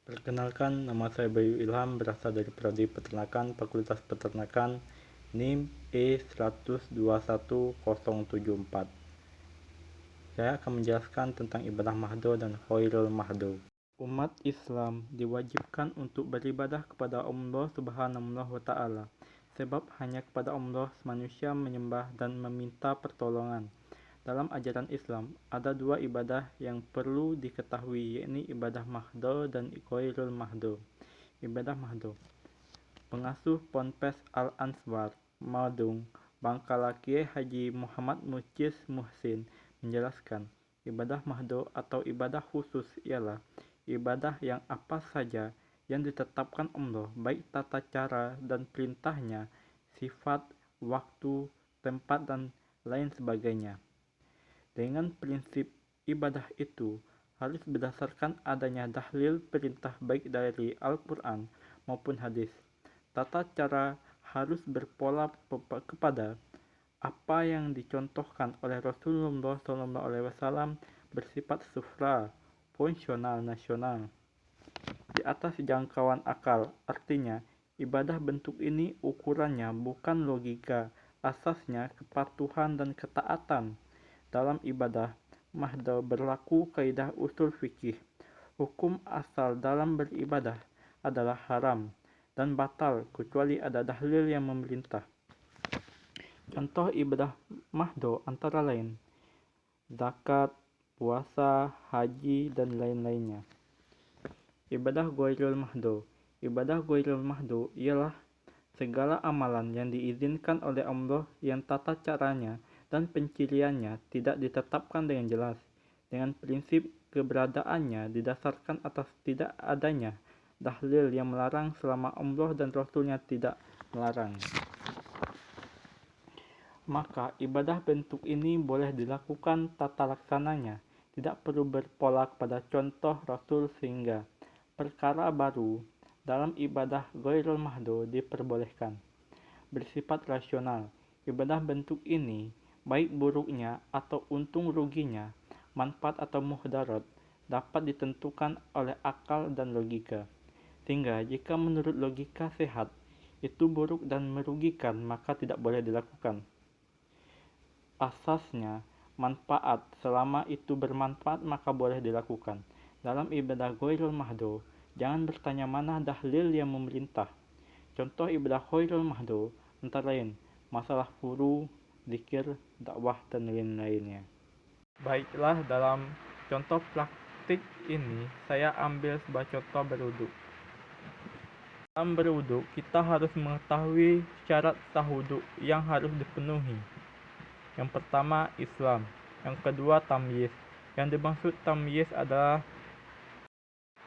Perkenalkan, nama saya Bayu Ilham, berasal dari Prodi Peternakan, Fakultas Peternakan, NIM E121074. Saya akan menjelaskan tentang ibadah mahdo dan khairul mahdo. Umat Islam diwajibkan untuk beribadah kepada Allah Subhanahu wa Ta'ala, sebab hanya kepada Allah manusia menyembah dan meminta pertolongan. Dalam ajaran Islam, ada dua ibadah yang perlu diketahui, yakni ibadah mahdo dan khairul mahdo. Ibadah mahdo. Pengasuh Ponpes Al-Answar, Madung, Bangkala Kiai Haji Muhammad Mucis Muhsin menjelaskan, ibadah mahdo atau ibadah khusus ialah ibadah yang apa saja yang ditetapkan Allah, baik tata cara dan perintahnya, sifat, waktu, tempat, dan lain sebagainya. Dengan prinsip ibadah itu harus berdasarkan adanya dalil perintah baik dari Al-Quran maupun hadis. Tata cara harus berpola kepada apa yang dicontohkan oleh Rasulullah SAW, bersifat sufra, fungsional, nasional, di atas jangkauan akal. Artinya, ibadah bentuk ini ukurannya bukan logika, asasnya kepatuhan dan ketaatan. Dalam ibadah mahdo berlaku kaidah usul fikih. Hukum asal dalam beribadah adalah haram dan batal kecuali ada dalil yang memerintah. Contoh ibadah mahdo antara lain zakat, puasa, haji, dan lain-lainnya. Ibadah ghairul mahdo. Ibadah ghairul mahdo ialah segala amalan yang diizinkan oleh Allah yang tata caranya dan penciriannya tidak ditetapkan dengan jelas, dengan prinsip keberadaannya didasarkan atas tidak adanya dalil yang melarang selama Allah dan Rasulnya tidak melarang. Maka ibadah bentuk ini boleh dilakukan tata laksananya, tidak perlu berpola pada contoh Rasul, sehingga perkara baru dalam ibadah ghairul mahdo diperbolehkan. Bersifat rasional, ibadah bentuk ini, baik buruknya atau untung ruginya, manfaat atau mudarat, dapat ditentukan oleh akal dan logika. Sehingga jika menurut logika sehat, itu buruk dan merugikan, maka tidak boleh dilakukan. Asasnya manfaat, selama itu bermanfaat maka boleh dilakukan. Dalam ibadah ghairul mahdo, jangan bertanya mana dalil yang memerintah. Contoh ibadah khairul mahdo antara lain masalah furu, zikir, dakwah, dan lain-lainnya. Baiklah, dalam contoh praktik ini saya ambil sebuah contoh berwudu. Dalam berwudu kita harus mengetahui syarat sah wudu yang harus dipenuhi. Yang pertama Islam, yang kedua tamyiz. Yang dimaksud tamyiz adalah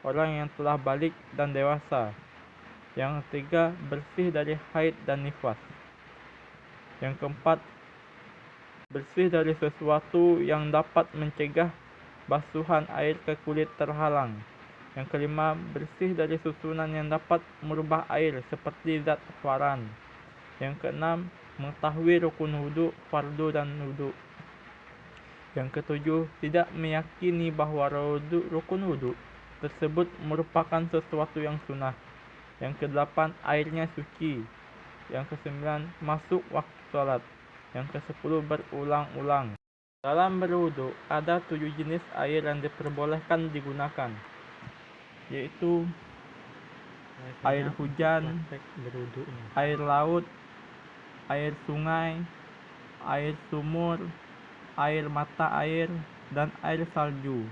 orang yang telah balik dan dewasa. Yang ketiga, bersih dari haid dan nifas. Yang keempat, bersih dari sesuatu yang dapat mencegah basuhan air ke kulit terhalang. Yang kelima, bersih dari susunan yang dapat merubah air seperti zat faran. Yang keenam, mengetahui rukun wudu, fardu, dan wudu. Yang ketujuh, tidak meyakini bahwa rukun wudu tersebut merupakan sesuatu yang sunnah. Yang kedelapan, airnya suci. Yang kesembilan, masuk waktu sholat. Yang kesepuluh, berulang-ulang. Dalam berwudu ada 7 jenis air yang diperbolehkan digunakan, yaitu air hujan, air laut, air sungai, air sumur, air mata air, dan air salju,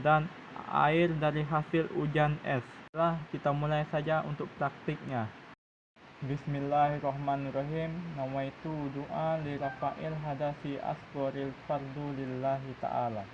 dan air dari hasil hujan es. Kita mulai saja untuk praktiknya. Bismillahirrahmanirrahim. Nawaitu doa li rafa'il hadasi asgharil fardu lillahi ta'ala.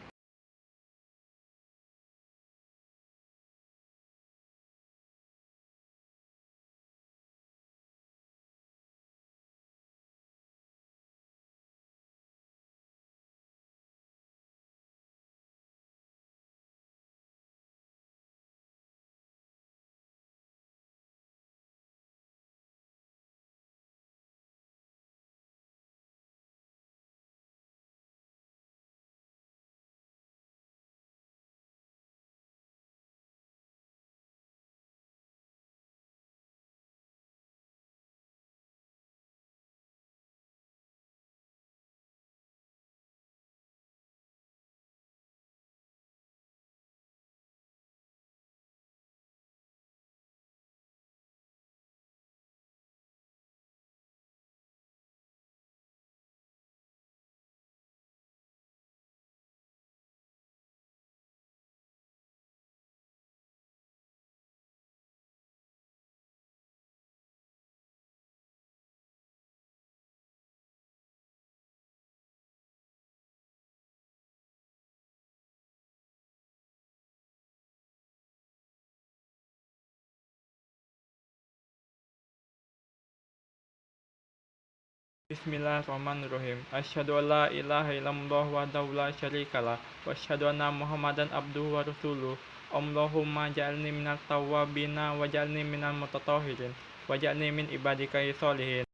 Bismillahirrahmanirrahim. Asyhadu an la ilaha illallah wahdahu la syarikalah wa asyhadu anna Muhammadan abduhu wa rasuluh. Allahumma ja'alni minat tawwabina wa ja'alni minal mutatahhirin wa ja'alni min ibadika sholihin.